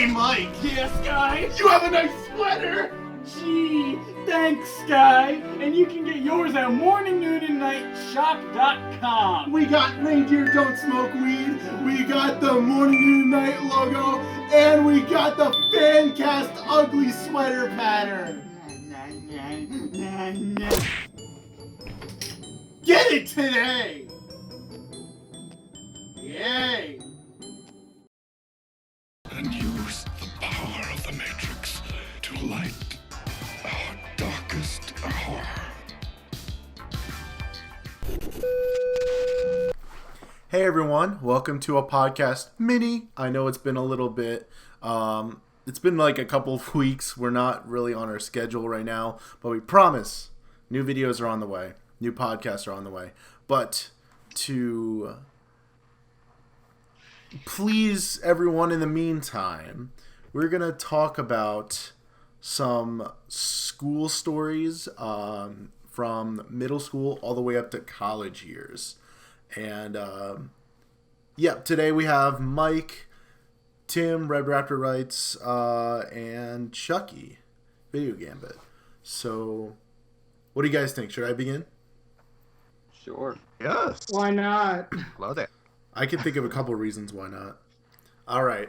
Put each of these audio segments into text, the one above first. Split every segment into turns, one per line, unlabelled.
Hey, Mike!
Yeah, Sky?
You have a nice sweater!
Gee, thanks, Sky. And you can get yours at morningnoonandnightshop.com.
We got Reindeer Don't Smoke Weed, we got the Morning Noon Night logo, and we got the FanCast ugly sweater pattern. Get it today! Yay!
And use the power of the Matrix to light our darkest hour.
Hey everyone, welcome to a podcast mini. I know it's been a little bit, it's been like a couple of weeks. We're not really on our schedule right now, but we promise new videos are on the way. New podcasts are on the way. But to please everyone in the meantime, we're going to talk about some school stories from middle school all the way up to college years. And today we have Mike, Tim, Red Raptor Writes, and Chucky, Video Gambit. So, what do you guys think? Should I begin?
Sure.
Yes.
Why not?
Love it.
I can think of a couple reasons why not. All right.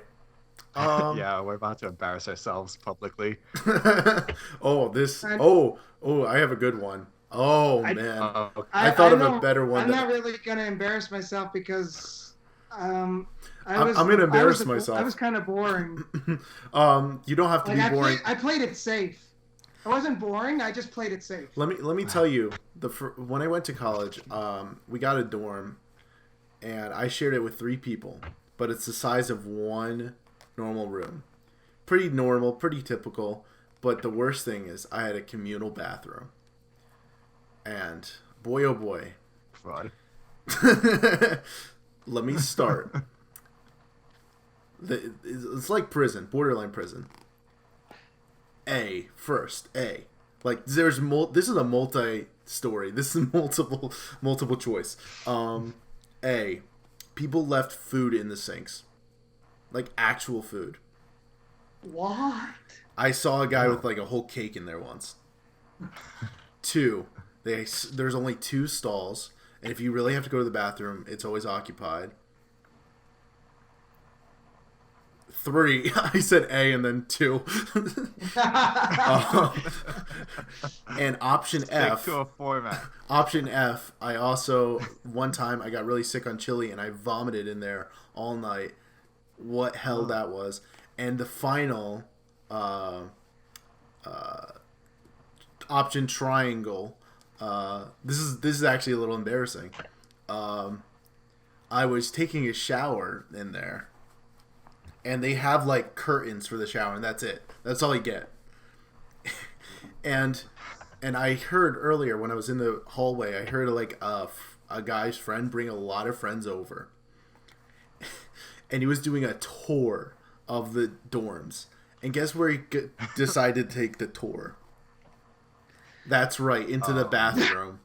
Yeah, we're about to embarrass ourselves publicly.
I have a good one. Oh, man.
Okay.
I thought of a better one.
I'm not really going to embarrass myself because
I'm going to embarrass myself.
I was kind of boring.
You don't have to be boring.
I played it safe. I wasn't boring. I just played it safe.
Let me tell you, when I went to college, we got a dorm, and I shared it with 3 people, but it's the size of one normal room. Pretty normal, pretty typical, but the worst thing is I had a communal bathroom. And boy, oh boy.
Fun.
Let me start. It's like prison, borderline prison. A. Like this is a multi-story. This is multiple choice. A. People left food in the sinks. Like actual food.
What?
I saw a guy with like a whole cake in there once. 2. There's only 2 stalls, and if you really have to go to the bathroom, it's always occupied. 3, I said A and then 2. And option F.
Stick to a format.
Option F, I also, one time I got really sick on chili and I vomited in there all night. What hell that was. And the final option triangle. This is actually a little embarrassing. I was taking a shower in there, and they have like curtains for the shower, and that's it. That's all you get. and I heard earlier when I was in the hallway, I heard like a guy's friend bring a lot of friends over, and he was doing a tour of the dorms. And guess where he decided to take the tour? That's right, into the bathroom.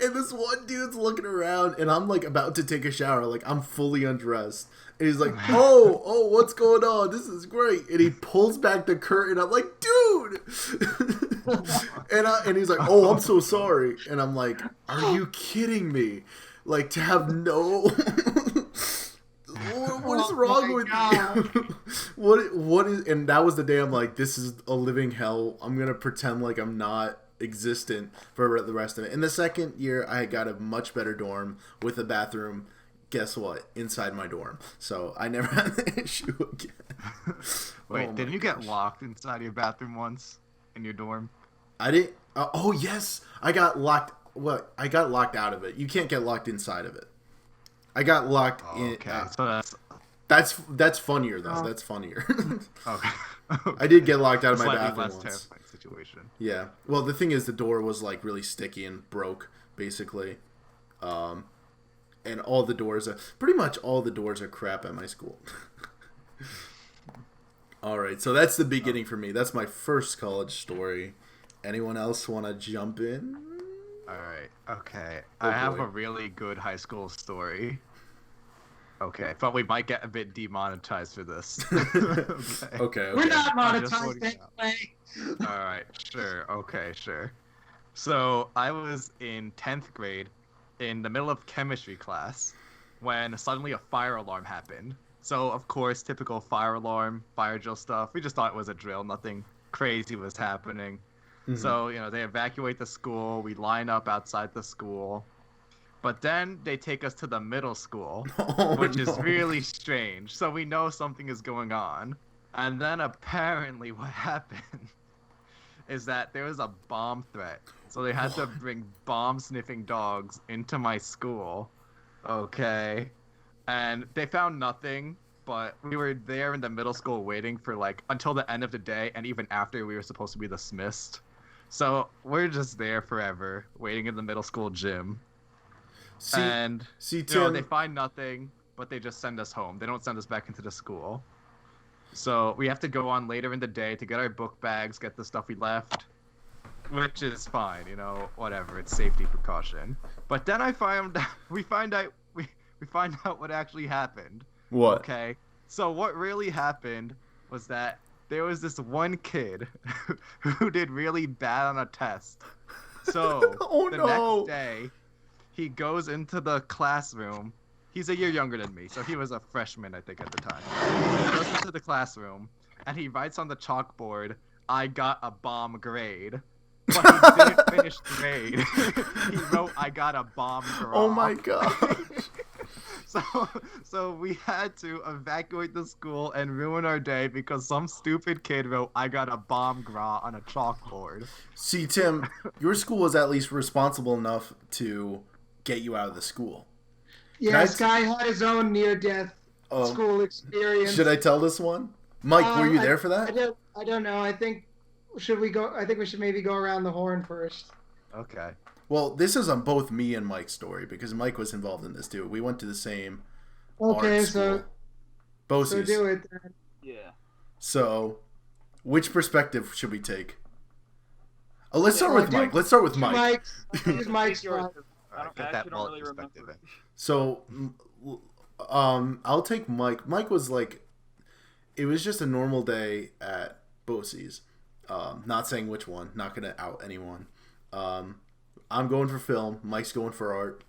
And this one dude's looking around, and I'm like about to take a shower, like I'm fully undressed. And he's like, oh, what's going on? This is great. And he pulls back the curtain. I'm like, dude! and he's like, oh, I'm so sorry. And I'm like, are you kidding me? Like, to have no... What is wrong with you? What is? And that was the day I'm like, this is a living hell. I'm gonna pretend like I'm not existent for the rest of it. In the second year, I got a much better dorm with a bathroom. Guess what? Inside my dorm. So I never had the issue again.
Wait, didn't you get locked inside your bathroom once in your dorm?
I didn't. Oh yes, I got locked. What? I got locked out of it. You can't get locked inside of it. I got locked in.
Okay, so
that's funnier though. That's funnier.
Okay.
I did get locked out of my
Slightly
bathroom
less
once.
terrifying situation.
Yeah. Well, the thing is, the door was like really sticky and broke, basically. And all the doors, pretty much all the doors are crap at my school. All right, so that's the beginning for me. That's my first college story. Anyone else want to jump in?
All right. Okay.
Oh,
I have
boy.
a really good high school story. Okay, but we might get a bit demonetized for this.
Okay.
We're not
I'm just
monetized
loading up.
anyway.
Alright, sure. Okay, sure. So, I was in 10th grade in the middle of chemistry class when suddenly a fire alarm happened. So, of course, typical fire alarm, fire drill stuff. We just thought it was a drill. Nothing crazy was happening. So, they evacuate the school. We line up outside the school. But then they take us to the middle school, which is really strange. So we know something is going on. And then apparently what happened is that there was a bomb threat. So they had to bring bomb-sniffing dogs into my school. Okay. And they found nothing, but we were there in the middle school waiting for until the end of the day, and even after we were supposed to be dismissed. So we're just there forever, waiting in the middle school gym.
Tim,
They find nothing, but they just send us home. They don't send us back into the school. So we have to go on later in the day to get our book bags, get the stuff we left, which is fine, whatever. It's safety precaution. But then we find out what actually happened.
What?
Okay. So what really happened was that there was this one kid who did really bad on a test. So next day, he goes into the classroom. He's a year younger than me, so he was a freshman, I think, at the time. He goes into the classroom, and he writes on the chalkboard, "I got a bomb grade." But he didn't finish the grade. He wrote, "I got a bomb grade."
Oh my god.
So we had to evacuate the school and ruin our day because some stupid kid wrote, "I got a bomb gra" on a chalkboard.
See, Tim, your school was at least responsible enough to get you out of the school.
Yeah, Sky had his own near-death school experience.
Should I tell this one? Mike, were you there for that?
I don't know. I think we should maybe go around the horn first.
Okay.
Well, this is on both me and Mike's story because Mike was involved in this too. We went to the same art school.
So do it then.
Yeah.
So, which perspective should we take? Oh, let's start with Mike. Let's start with Mike.
Mike's
I don't really remember.
So, I'll take Mike. Mike was it was just a normal day at Bosie's. Not saying which one. Not gonna out anyone. I'm going for film. Mike's going for art,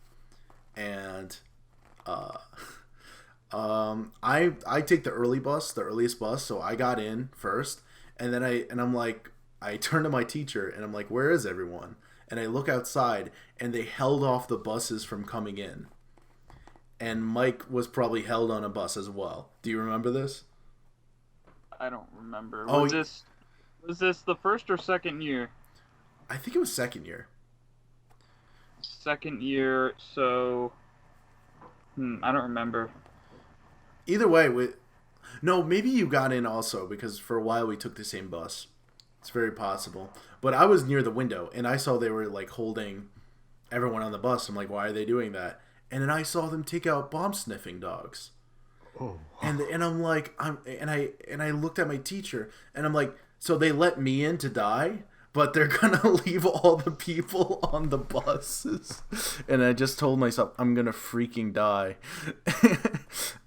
and I take the earliest bus. So I got in first, and then I turned to my teacher and I'm like, "Where is everyone?" And I look outside, and they held off the buses from coming in. And Mike was probably held on a bus as well. Do you remember this?
I don't remember.
Oh,
Was this the first or second year?
I think it was second year.
Second year, so I don't remember.
Either way, no, maybe you got in also because for a while we took the same bus. It's very possible. But I was near the window and I saw they were holding everyone on the bus. I'm like, why are they doing that? And then I saw them take out bomb sniffing dogs. Oh. And I'm like, I looked at my teacher and I'm like, so they let me in to die, but they're gonna leave all the people on the buses. And I just told myself, I'm gonna freaking die.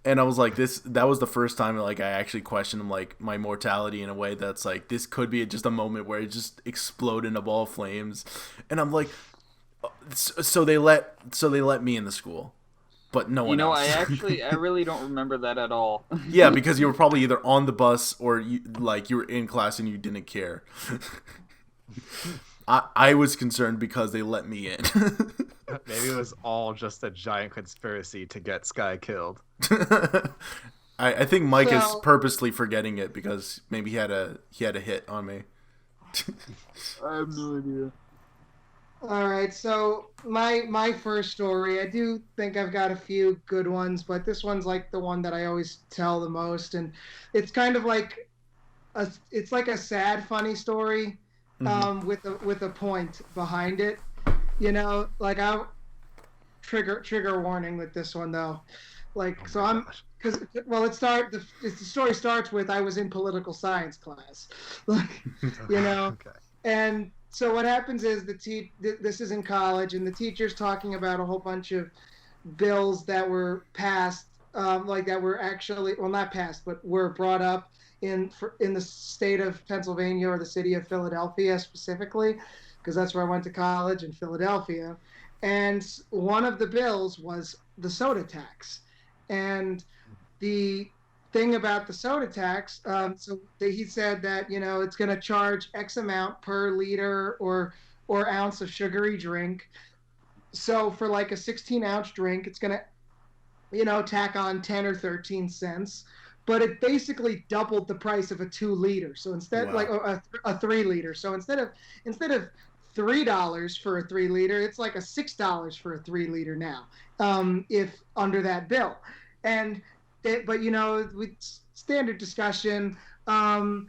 And I was like, that was the first time I actually questioned my mortality in a way that's this could be just a moment where it just explode into ball of flames. And I'm like, so they let me in the school, but no one else.
I really don't remember that at all.
Yeah, because you were probably either on the bus or you were in class and you didn't care. I was concerned because they let me in.
Maybe it was all just a giant conspiracy to get Sky killed.
I think Mike is purposely forgetting it because maybe he had a hit on me.
I have no idea.
All right, so my first story, I do think I've got a few good ones, but this one's the one that I always tell the most, and it's kind of it's like a sad, funny story, with a point behind it, I'll trigger warning with this one though, the story starts with I was in political science class,
Okay.
And so what happens is this is in college, and the teacher's talking about a whole bunch of bills that were passed like that were actually, well, not passed, but were brought up in the state of Pennsylvania or the city of Philadelphia specifically, because that's where I went to college, in Philadelphia. And one of the bills was the soda tax. And the thing about the soda tax, he said that, it's going to charge X amount per liter or ounce of sugary drink. So for like a 16-ounce drink, it's going to, tack on 10 or 13 cents. But it basically doubled the price of a 2-liter. So instead, like a 3-liter. So instead of $3 for a 3-liter, it's like a $6 for a 3-liter now, if under that bill. And but with standard discussion, it'll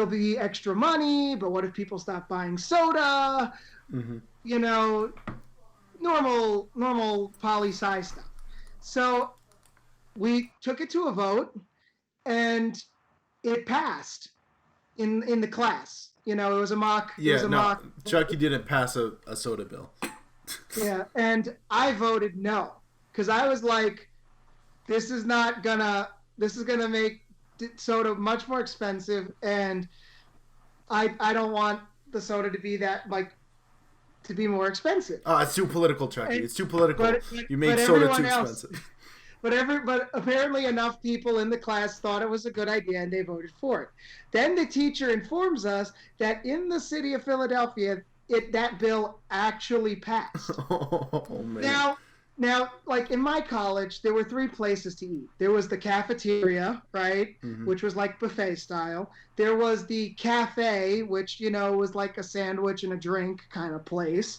be extra money. But what if people stop buying soda? Mm-hmm. Normal poli-sci stuff. So we took it to a vote, and it passed in the class. It was a mock.
Yeah, mock. Chucky didn't pass a soda bill.
Yeah, and I voted no, because I was like, this is gonna make soda much more expensive, and I don't want the soda to be that, like, to be more expensive.
Oh, it's too political, Chucky. It's too political. You make soda too expensive.
But apparently enough people in the class thought it was a good idea, and they voted for it. Then the teacher informs us that in the city of Philadelphia, that bill actually passed.
Oh, man.
Now, like in my college, there were 3 places to eat. There was the cafeteria, right, mm-hmm. which was like buffet style. There was the cafe, which, was like a sandwich and a drink kind of place,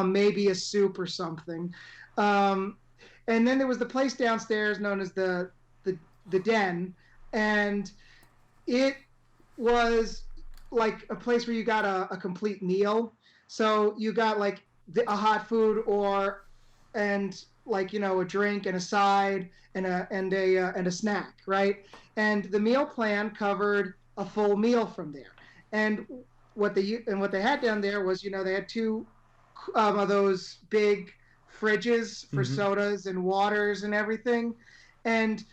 maybe a soup or something. And then there was the place downstairs known as the den, and it was like a place where you got a complete meal. So you got like a hot food and a drink and a side and a snack, right? And the meal plan covered a full meal from there. And what they had down there was, they had 2 of those big fridges for mm-hmm. sodas and waters and everything. And,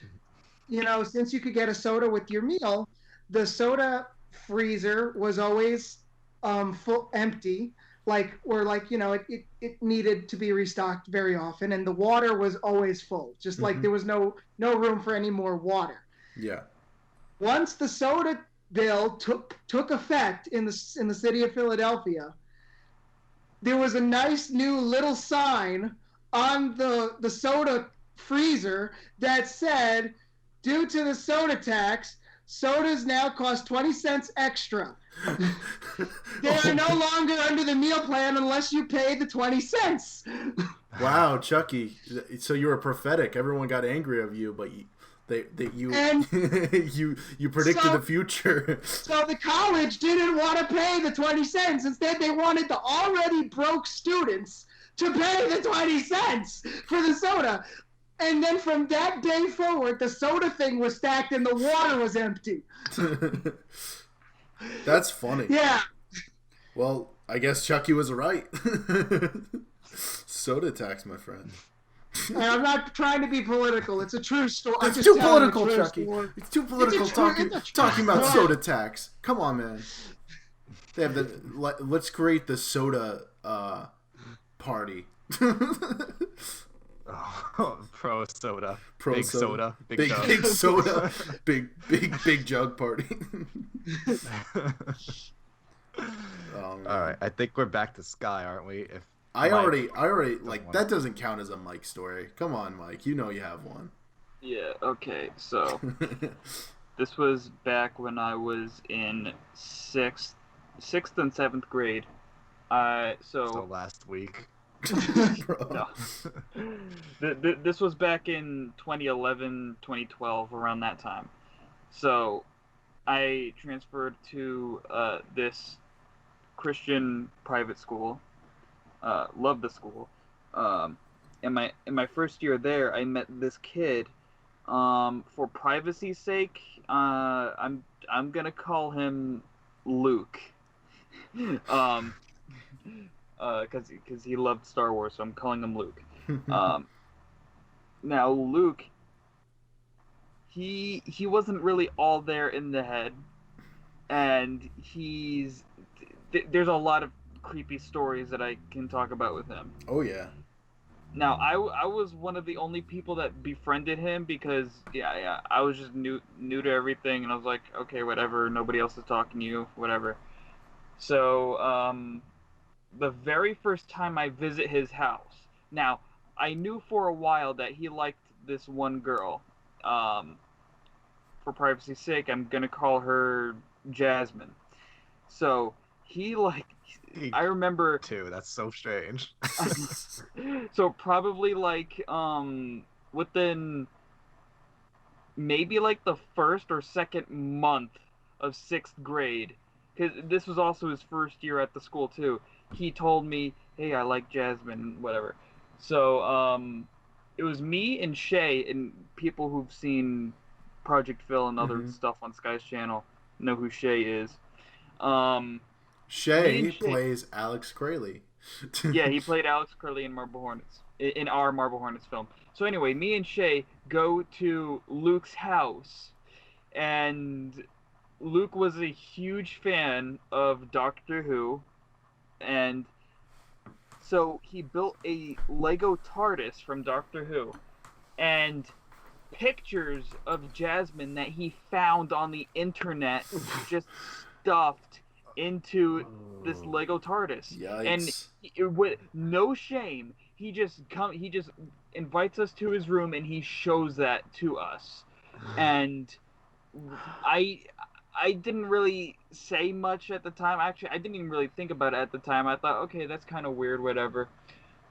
since you could get a soda with your meal, the soda freezer was always full empty, it needed to be restocked very often, and the water was always full, just mm-hmm. like there was no room for any more water.
Yeah.
Once the soda bill took effect in the city of Philadelphia, there was a nice new little sign on the soda freezer that said, due to the soda tax, sodas now cost 20 cents extra. They are no longer under the meal plan unless you pay the 20 cents.
Wow, Chucky. So you were prophetic. Everyone got angry of you, but you predicted the future. So
the college didn't want to pay the 20 cents. Instead, they wanted the already broke students to pay the 20 cents for the soda. And then from that day forward, the soda thing was stacked and the water was empty.
That's funny.
Yeah.
Well, I guess Chucky was right. Soda tax, my friend.
I'm not trying to be political. It's a true story.
It's too political, Chucky. It's too political talking about soda tax. Come on, man. They have let's create the soda party.
Pro soda.
Big
soda.
Big soda. Big jug party.
All right, I think we're back to Sky, aren't we? If
I already like that doesn't count as a Mike story. Come on, Mike, you know you have one.
Yeah. Okay. So this was back when I was in sixth and 7th grade.
So last week.
No. This was back in 2011, 2012, around that time. So I transferred to this Christian private school. Loved the school. In my first year there, I met this kid. For privacy's sake, I'm gonna call him Luke. Because he loved Star Wars, so I'm calling him Luke. Now Luke, he wasn't really all there in the head, and there's a lot of creepy stories that I can talk about with him.
Oh yeah.
Now I was one of the only people that befriended him because yeah I was just new to everything, and I was like, okay, whatever, nobody else is talking to you, whatever. So the very first time I visit his house, now I knew for a while that he liked this one girl. Um, for privacy's sake, I'm gonna call her Jasmine. So he like, I remember.
Too. That's so strange.
So probably like within maybe like the first or second month of sixth grade, because this was also his first year at the school too. He told me, "Hey, I like Jasmine, whatever." So it was me and Shay, and people who've seen Project Phil and other stuff on Sky's channel know who Shay is. Me
Shay
and Shay,
plays Alex Crayley.
yeah, he played Alex Curley in Marble Hornets, in our Marble Hornets film. So anyway, me and Shay go to Luke's house, and Luke was a huge fan of Doctor Who, and so he built a Lego TARDIS from Doctor Who, and pictures of Jasmine that he found on the internet just stuffed into this Lego TARDIS.
Yikes.
And with no shame, he just invites us to his room and he shows that to us. And I didn't really say much at the time. Actually, I didn't even really think about it at the time. I thought, okay, that's kind of weird, whatever.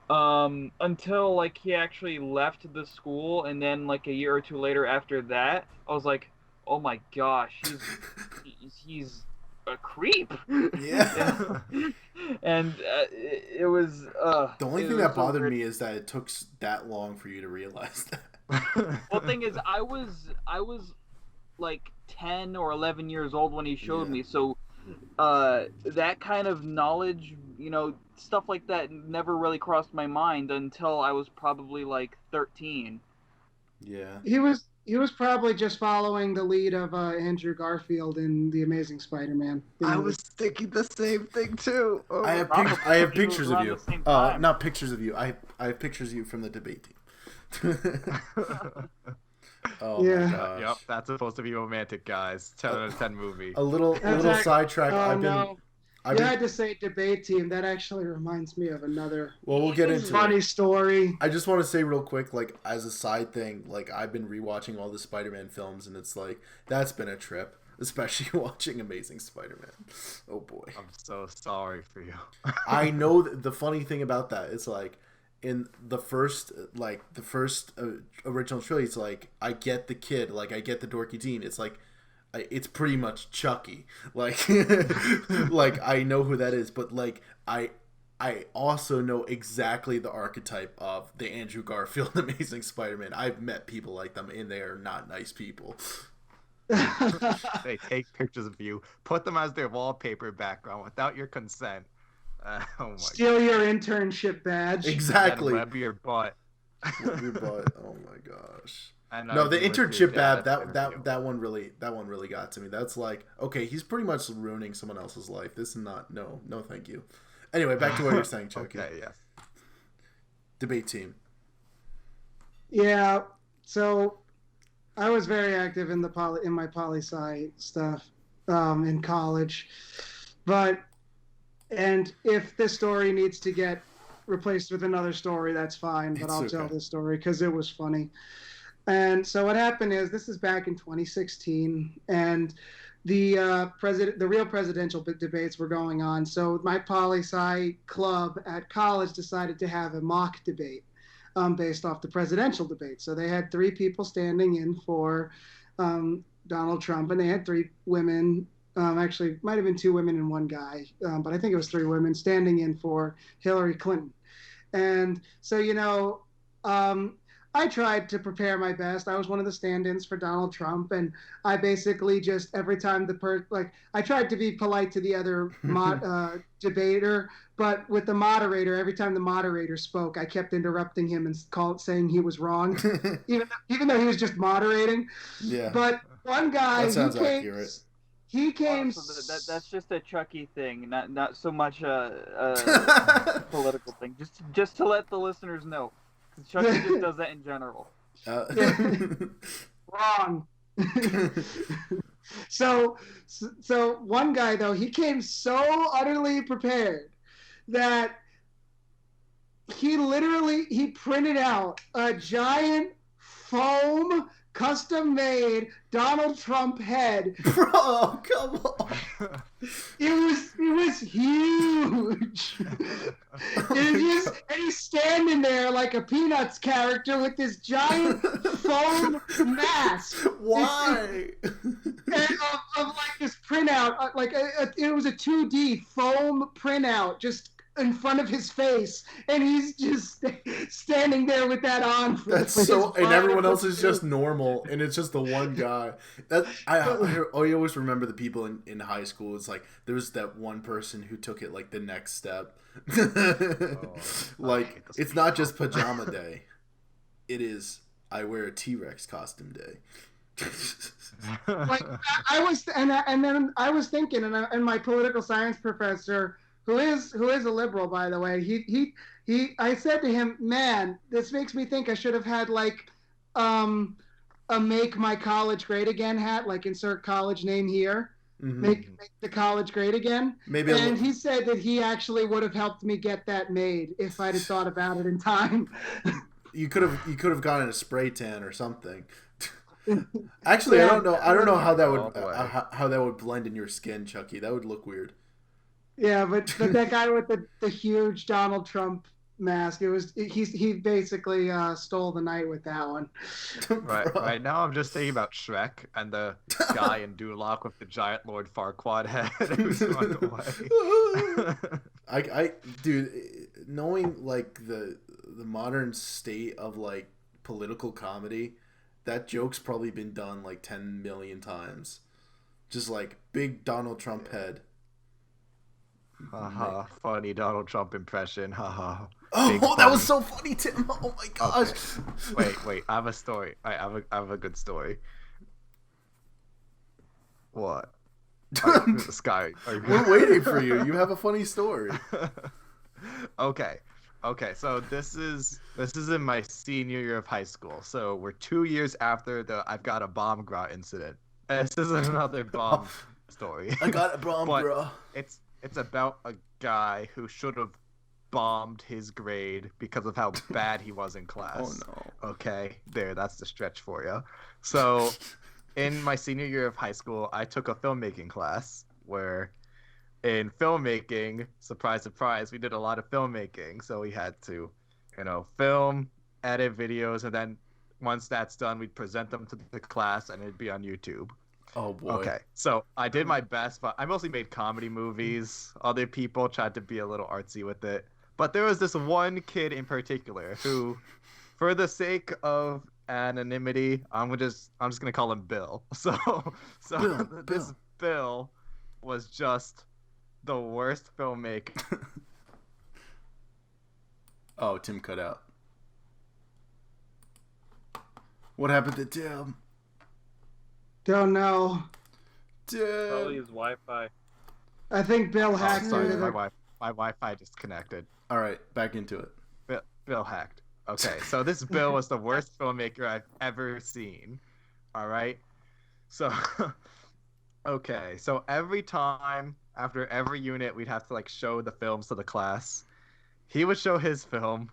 Until like he actually left the school, and then like a year or two later after that, I was like, oh my gosh, he's a creep.
Yeah.
And it was
the only thing that bothered me is that it took that long for you to realize that.
Well, thing is, I was like 10 or 11 years old when he showed me, so that kind of knowledge, stuff like that never really crossed my mind until I was probably like 13.
Yeah.
He was probably just following the lead of Andrew Garfield in The Amazing Spider-Man.
I was thinking the same thing too. Oh,
I have pictures of you. Not pictures of you. I have pictures of you from the debate team. Oh
Yeah.
my gosh.
Yep, that's supposed to be romantic, guys. 10 out of 10 movie.
A little sidetrack.
You had to say debate team. That actually reminds me of another
we'll get into
funny story.
I just want to say real quick, like as a side thing, like I've been rewatching all the Spider-Man films, and it's like that's been a trip, especially watching Amazing Spider-Man. Oh boy.
I'm so sorry for you.
I know the funny thing about that is like in the first original trilogy, it's like I get the kid, like I get the dorky teen. It's like it's pretty much Chucky, like like I know who that is, but like I also know exactly the archetype of the Andrew Garfield Amazing Spider-Man. I've met people like them, and they are not nice people.
They take pictures of you, put them as their wallpaper background without your consent. Oh my
Steal your internship badge.
Exactly.
Web your butt.
Web your butt. Oh my gosh.
No,
the internship bad that one really got to me. That's like, okay, he's pretty much ruining someone else's life. This is not no thank you. Anyway, back to what you're saying, Chucky.
Okay, yes.
Debate team.
Yeah, so I was very active in my poli-sci stuff in college, and if this story needs to get replaced with another story, that's fine. But I'll tell this story because it was funny. And so what happened is, this is back in 2016, and the real presidential debates were going on. So my poli-sci club at college decided to have a mock debate based off the presidential debate. So they had 3 people standing in for Donald Trump, and they had 3 women. Actually, might have been 2 women and 1 guy, but I think it was 3 women standing in for Hillary Clinton. And so, I tried to prepare my best. I was one of the stand-ins for Donald Trump, and I basically just every time I tried to be polite to the other debater, but with the moderator, every time the moderator spoke, I kept interrupting him and saying he was wrong, even though he was just moderating.
Yeah.
But one guy,
That sounds accurate.
He came.
Also, that's just a Chucky thing, not so much a political thing. Just to let the listeners know, 'cause Chucky just does that in general.
Wrong. So one guy though, he came so utterly prepared that he printed out a giant foam custom-made Donald Trump head.
Bro, come on.
It was huge. And he's standing there like a Peanuts character with this giant foam mask.
Why?
Of like this printout, it was a 2D foam printout, just in front of his face, and he's just standing there with that on.
And everyone else is just normal, and it's just the one guy. I always remember the people in high school. It's like there was that one person who took it like the next step. Like it's not just pajama day; it is I wear a T-Rex costume day.
Like I was, and then I was thinking, and my political science professor, who is a liberal, by the way, I said to him, man, this makes me think I should have had like a "Make My College Great Again" hat, like insert college name here. Mm-hmm. Make the college great again.
Maybe.
And he said that he actually would have helped me get that made if I'd have thought about it in time.
You could have gotten a spray tan or something. Actually, yeah. I don't know how that would blend in your skin, Chucky. That would look weird.
Yeah, but that guy with the huge Donald Trump mask, he basically stole the night with that one.
Right now I'm just thinking about Shrek and the guy in Duloc with the giant Lord Farquaad head who's run away.
Dude, knowing like the modern state of like political comedy, that joke's probably been done like 10 million times. Just like big Donald Trump head.
Haha, funny Donald Trump impression. Haha.
Oh, that was so funny, Tim. Oh my gosh.
Okay. Wait. I have a story. I have a good story. What? Sky.
We're waiting for you. You have a funny story.
Okay. So this is in my senior year of high school. So we're 2 years after the I've got a bomb gra incident. This is another bomb story. I got a bomb gra. It's about a guy who should have bombed his grade because of how bad he was in class.
Oh no.
Okay, that's the stretch for you. So, in my senior year of high school, I took a filmmaking class where, in filmmaking, surprise, surprise, we did a lot of filmmaking. So we had to, film, edit videos, and then once that's done, we'd present them to the class, and it'd be on YouTube.
Oh boy.
Okay, so I did my best, but I mostly made comedy movies. Other people tried to be a little artsy with it. But there was this one kid in particular who, for the sake of anonymity, I'm just gonna call him Bill. So this Bill was just the worst filmmaker.
Oh, Tim cut out. What happened to Tim?
Don't know.
Probably his Wi-Fi.
I think Bill hacked
into my Wi-Fi disconnected.
All right, back into it.
Bill hacked. Okay, so this Bill was the worst filmmaker I've ever seen. All right, so so every time after every unit, we'd have to like show the films to the class. He would show his film,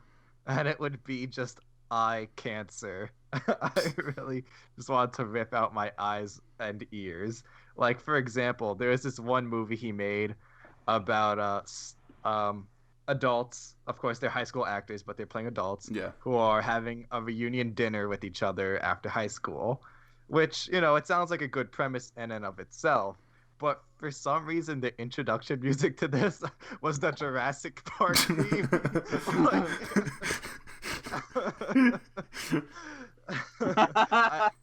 and it would be just eye cancer. I really just wanted to rip out my eyes and ears. Like, for example, there's this one movie he made about adults. Of course, they're high school actors, but they're playing adults who are having a reunion dinner with each other after high school, which, it sounds like a good premise in and of itself. But for some reason, the introduction music to this was the Jurassic Park theme.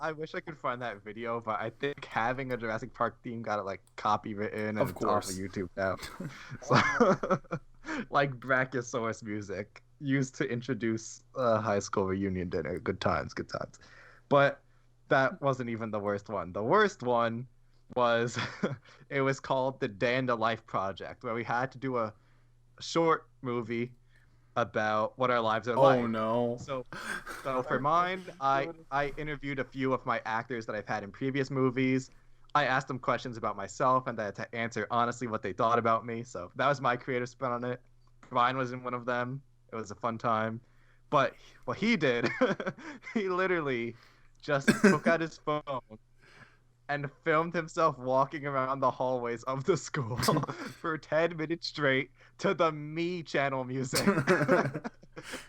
I wish I could find that video, but I think having a Jurassic Park theme got it like copywritten and
Of
it's off
course.
of YouTube now. So, like Brachiosaurus music used to introduce a high school reunion dinner. Good times, good times. But that wasn't even the worst one. The worst one was it was called the Day in the Life Project, where we had to do a short movie about what our lives are like.
Oh no.
So for mine, I interviewed a few of my actors that I've had in previous movies. I asked them questions about myself and they had to answer honestly what they thought about me. So that was my creative spin on it. Ryan was in one of them. It was a fun time. But what he did, he literally just took out his phone and filmed himself walking around the hallways of the school for 10 minutes straight to the Me channel music.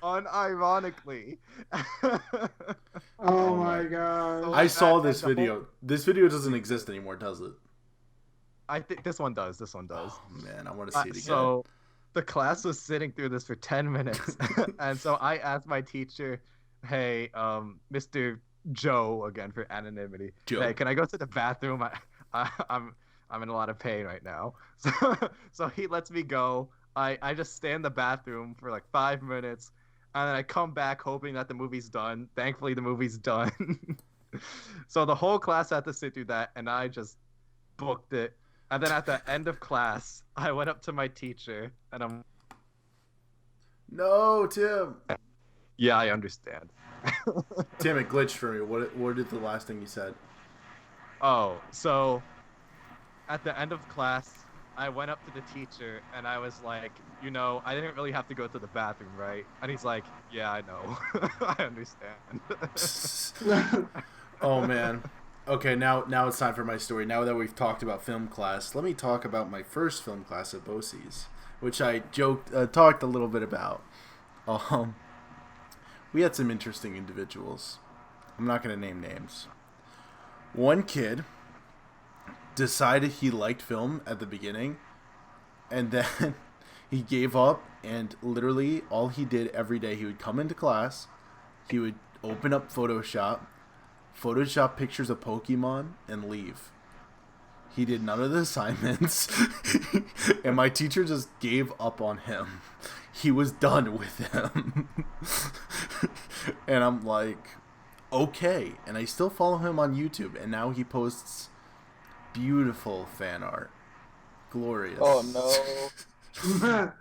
Unironically.
Oh my god.
So
I saw this
the whole-
video. This video doesn't exist anymore, does it?
I think this one does. This one does.
Oh man, I want to see it again.
So the class was sitting through this for 10 minutes. And so I asked my teacher, hey, Mr. Joe, again for anonymity.
Joe.
Hey, can I go to the bathroom? I'm in a lot of pain right now. So he lets me go. I just stay in the bathroom for like 5 minutes, and then I come back hoping that the movie's done. Thankfully, the movie's done. So the whole class had to sit through that, and I just booked it. And then at the end of class, I went up to my teacher, and I'm,
No, Tim.
yeah, I understand.
Tim, it glitched for me. What did the last thing you said?
Oh, so at the end of class, I went up to the teacher and I was like, you know, I didn't really have to go to the bathroom, right? And he's like, yeah, I know. I understand.
Oh man. Okay, now it's time for my story. Now that we've talked about film class, let me talk about my first film class at BOCES, which I talked a little bit about. We had some interesting individuals. I'm not going to name names. One kid decided he liked film at the beginning, and then he gave up, and literally all he did every day, he would come into class, he would open up Photoshop pictures of Pokemon, and leave. He did none of the assignments, and my teacher just gave up on him. He was done with him. And I'm like, okay. And I still follow him on YouTube, and now he posts beautiful fan art. Glorious.
Oh no.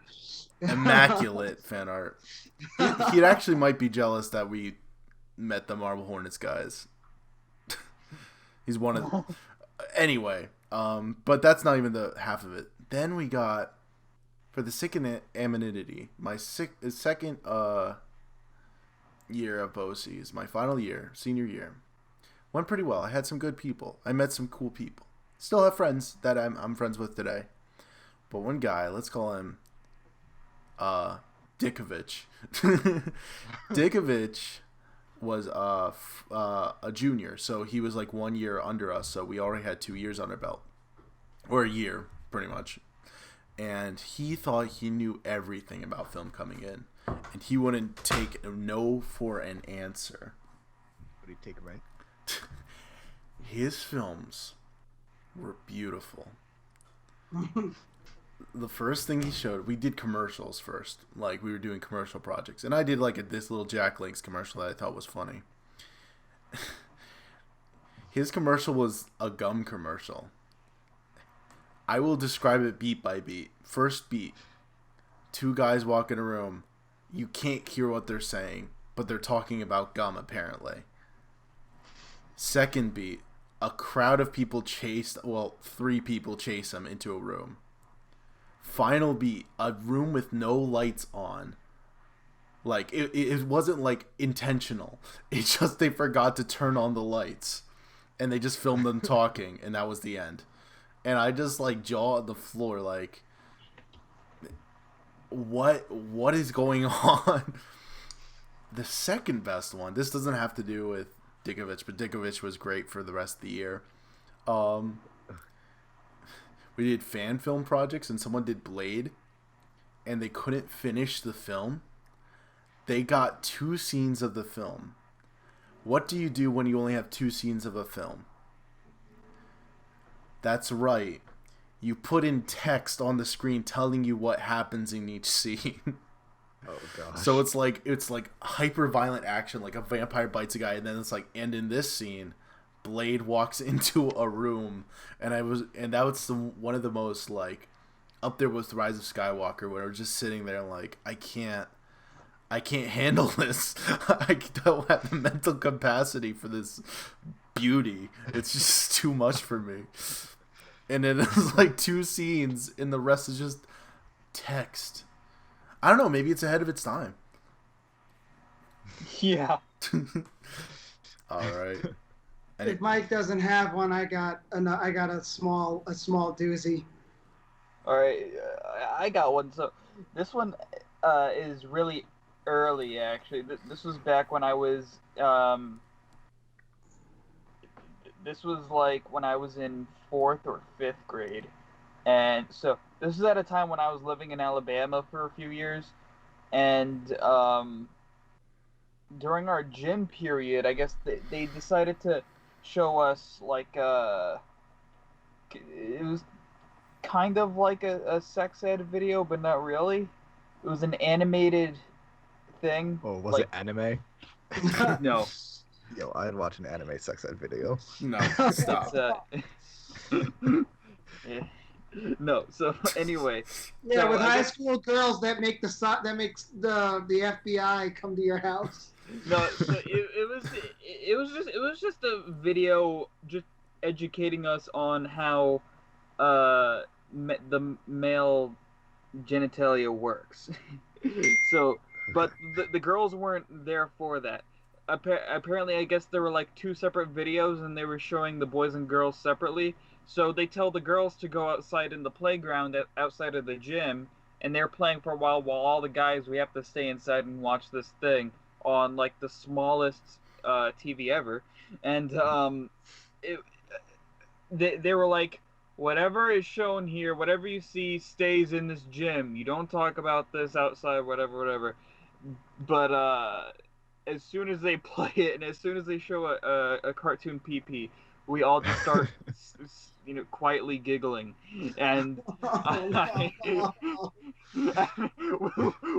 Immaculate fan art. He actually might be jealous that we met the Marble Hornets guys. He's one of them. Anyway, but that's not even the half of it. Then we got, for the second amenity, my second year of BOCES, my final year, senior year, went pretty well. I had some good people. I met some cool people. Still have friends that I'm friends with today. But one guy, let's call him Dickovich. Dickovich was a junior, so he was like 1 year under us, so we already had 2 years on our belt. Or a year, pretty much. And he thought he knew everything about film coming in. And he wouldn't take a no for an answer.
What do you take, right?
His films were beautiful. The first thing he showed, we did commercials first. Like, we were doing commercial projects. And I did, like, this little Jack Links commercial that I thought was funny. His commercial was a gum commercial. I will describe it beat by beat. First beat. 2 guys walk in a room. You can't hear what they're saying, but they're talking about gum, apparently. Second beat. A crowd of people 3 people chase him into a room. Final beat. A room with no lights on. Like, it wasn't, like, intentional. It's just they forgot to turn on the lights. And they just filmed them talking, and that was the end. And I just, like, jaw on the floor, like, what is going on? The second best one, this doesn't have to do with Dickovich, but Dickovich was great for the rest of the year. We did fan film projects, and someone did Blade, and they couldn't finish the film. they got 2 scenes of the film. What do you do when you only have 2 scenes of a film? That's right. You put in text on the screen telling you what happens in each scene.
Oh gosh.
So it's like hyper violent action, like a vampire bites a guy, and then it's like, and in this scene, Blade walks into a room, and that was one of the most like up there with the Rise of Skywalker, where we're just sitting there like, I can't handle this. I don't have the mental capacity for this beauty. It's just too much for me. And then it's like 2 scenes, and the rest is just text. I don't know. Maybe it's ahead of its time.
Yeah.
All right.
If Mike doesn't have one, I got a small doozy.
All right, I got one. So this one is really early, actually. This was back when I was this was like when I was in 4th or 5th grade, and so this is at a time when I was living in Alabama for a few years, and during our gym period, I guess they decided to show us like it was kind of like a sex ed video, but not really. It was an animated thing.
Oh, was
like,
it anime?
No.
Yo, I'd watch an anime sex ed video.
No, stop.
Yeah. No. So anyway.
Yeah,
so
with high school girls that makes the FBI come to your house.
No, so it was just a video just educating us on how the male genitalia works. So, but the girls weren't there for that. Apparently, I guess there were like 2 separate videos, and they were showing the boys and girls separately. So they tell the girls to go outside in the playground outside of the gym, and they're playing for a while all the guys, we have to stay inside and watch this thing on like the smallest TV ever. And they were like, whatever is shown here, whatever you see stays in this gym. You don't talk about this outside, whatever. But as soon as they play it, and as soon as they show a cartoon PP, we all just start, quietly giggling, and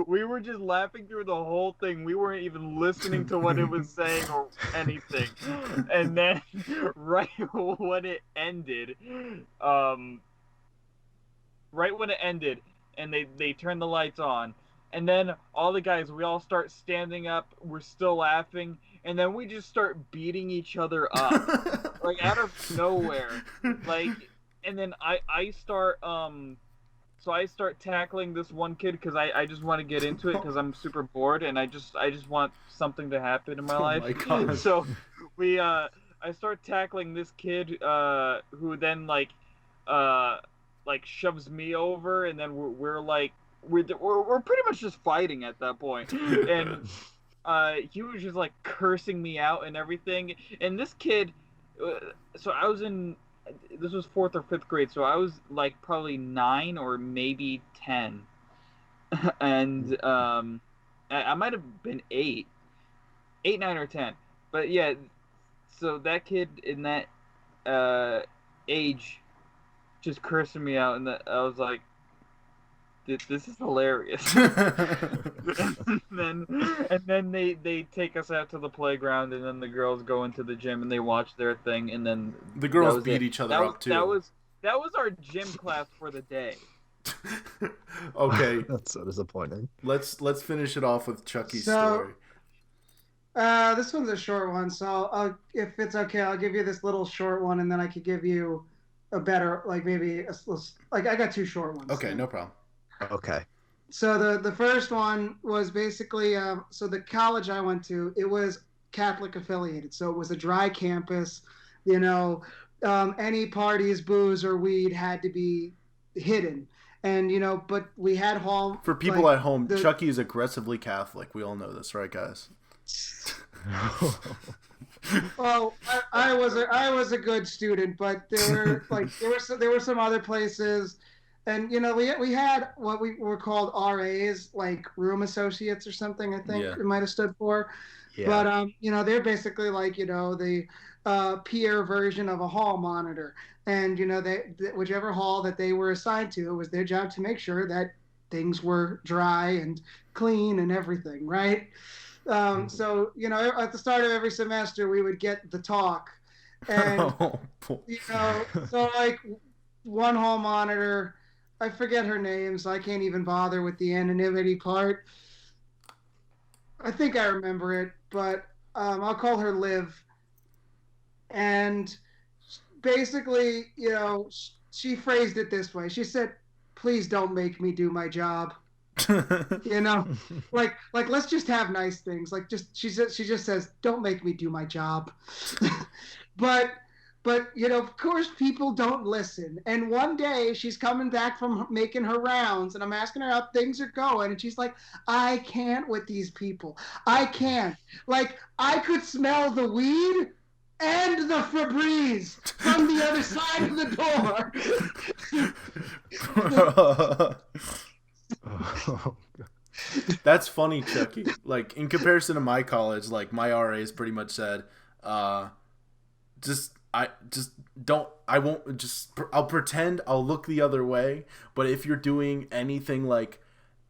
we were just laughing through the whole thing. We weren't even listening to what it was saying or anything. And then, right when it ended, and they turned the lights on. And then all the guys, we all start standing up. We're still laughing. And then we just start beating each other up. Like, out of nowhere. Like, and then I start tackling this one kid because I just want to get into it because I'm super bored. And I just want something to happen in my life.
My God.
So I start tackling this kid who then, like shoves me over. And then we're pretty much just fighting at that point. And he was just like cursing me out and everything. And this kid, so I was this was 4th or 5th grade, so I was like probably 9 or maybe 10. And I might have been 8, 9 or 10. But yeah, so that kid in that age just cursing me out, and I was like, this is hilarious. and then they take us out to the playground, and then the girls go into the gym and they watch their thing, and then
the girls beat each other up too.
That was our gym class for the day.
Okay.
That's so disappointing.
Let's finish it off with Chucky's story.
This one's a short one, so if it's okay, I'll give you this little short one, and then I could give you a better, like maybe I got 2 short ones.
Okay, no problem.
Okay.
So the first one was basically so the college I went to, it was Catholic affiliated, so it was a dry campus. Any parties, booze or weed had to be hidden, and but we had home.
For people at home, Chucky is aggressively Catholic. We all know this, right, guys?
Well, I was a good student, but there were some other places And we had what we were called RAs, like room associates or something. I think
Yeah.
it might have stood for.
Yeah.
But they're basically like the peer version of a hall monitor, and whichever hall that they were assigned to, it was their job to make sure that things were dry and clean and everything, right? So at the start of every semester, we would get the talk, and
Oh, boy.
so like one hall monitor, I forget her name, so I can't even bother with the anonymity part. I think I remember it, but I'll call her Liv. And basically, she phrased it this way. She said, "Please don't make me do my job." Like let's just have nice things. Like she just says, "Don't make me do my job." but of course people don't listen. And one day she's coming back from making her rounds, and I'm asking her how things are going, and she's like, "I can't with these people. I can't. Like, I could smell the weed and the Febreze from the other side of the door."
That's funny, Chucky. Like, in comparison to my college, like, my RAs pretty much said, I'll pretend I'll look the other way, but if you're doing anything, like,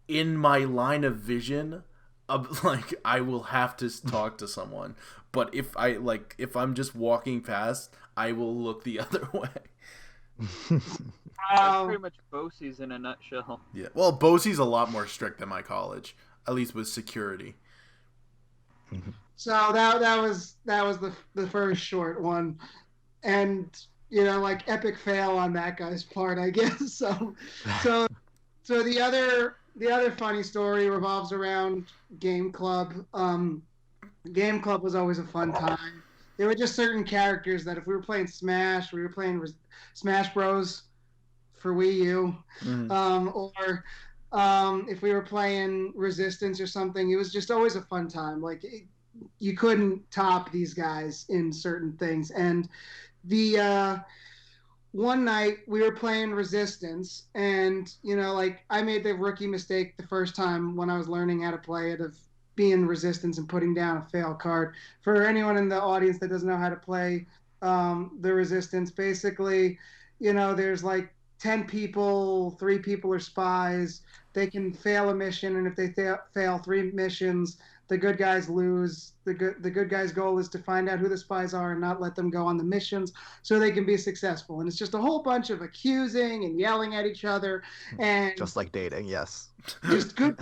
in my line of vision, like, I will have to talk to someone. But if I'm just walking past, I will look the other way.
That's pretty much BOCES in a nutshell.
Yeah. Well, BOCES a lot more strict than my college, at least with security.
So that was the first short one, and like epic fail on that guy's part, I guess. So the other funny story revolves around Game Club. Game Club was always a fun time. There were just certain characters that if we were playing Smash, we were playing Smash Bros. For Wii U, or if we were playing Resistance or something, it was just always a fun time. Like, you couldn't top these guys in certain things. And the one night we were playing Resistance, and like, I made the rookie mistake the first time when I was learning how to play it of being Resistance and putting down a fail card. For anyone in the audience that doesn't know how to play the Resistance, basically, there's like 10 people, 3 people are spies. They can fail a mission, and if they fail 3 missions, the good guys lose. The good guys' goal is to find out who the spies are and not let them go on the missions so they can be successful. And it's just a whole bunch of accusing and yelling at each other, and
Just like dating, yes.
just good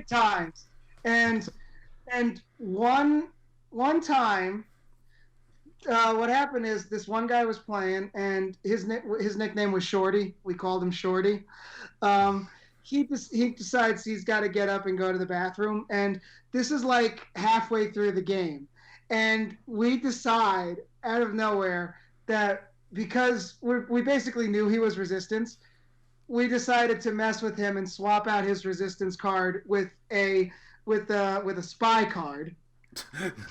times. And one time, what happened is this one guy was playing, and his nickname was Shorty. We called him Shorty. He decides he's got to get up and go to the bathroom, and this is like halfway through the game, and we decide out of nowhere that because we basically knew he was Resistance, we decided to mess with him and swap out his Resistance card with a spy card,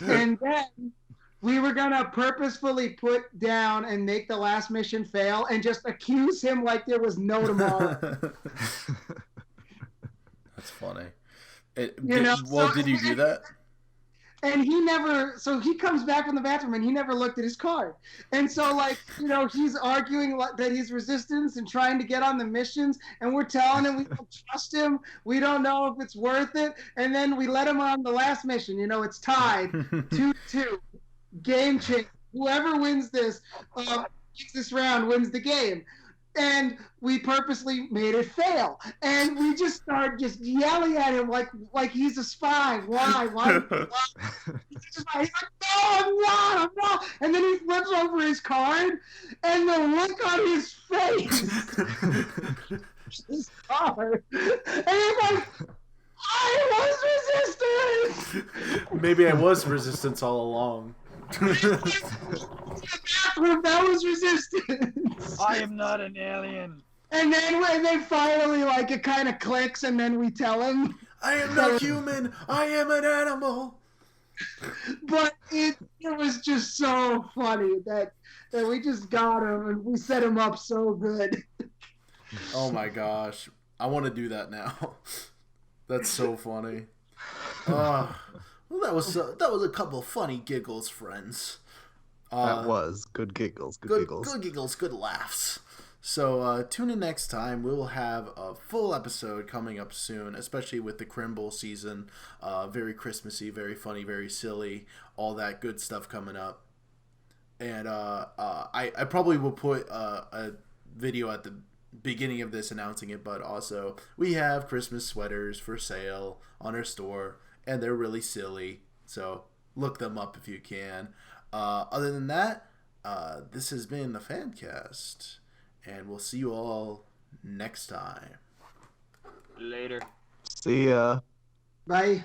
and then we were going to purposefully put down and make the last mission fail and just accuse him like there was no tomorrow.
That's funny.
Did
you do that?
And he comes back from the bathroom and he never looked at his card. And so, like, he's arguing that he's Resistance and trying to get on the missions, and we're telling him we don't trust him. We don't know if it's worth it. And then we let him on the last mission. It's tied 2-2. Game change. Whoever wins this round wins the game. And we purposely made it fail. And we just started yelling at him like he's a spy. Why? He's like, no, I'm not. And then he flips over his card, and the look on his face is hard. And he's like, I was Resistance!
Maybe I was Resistance all along.
That was Resistance.
I am not an alien.
And then finally, like, it kind of clicks, and then we tell him,
I am not human. I am an animal.
But it was just so funny that we just got him and we set him up so good.
Oh my gosh. I want to do that now. That's so funny. Well, that was a couple of funny giggles, friends.
That was good giggles. Good giggles.
Good giggles, good laughs. So tune in next time. We will have a full episode coming up soon, especially with the Crimble season. Very Christmassy, very funny, very silly, all that good stuff coming up. And I probably will put a video at the beginning of this announcing it, but also we have Christmas sweaters for sale on our store, and they're really silly. So look them up if you can. Other than that, this has been the FanCast, and we'll see you all next time.
Later.
See ya.
Bye.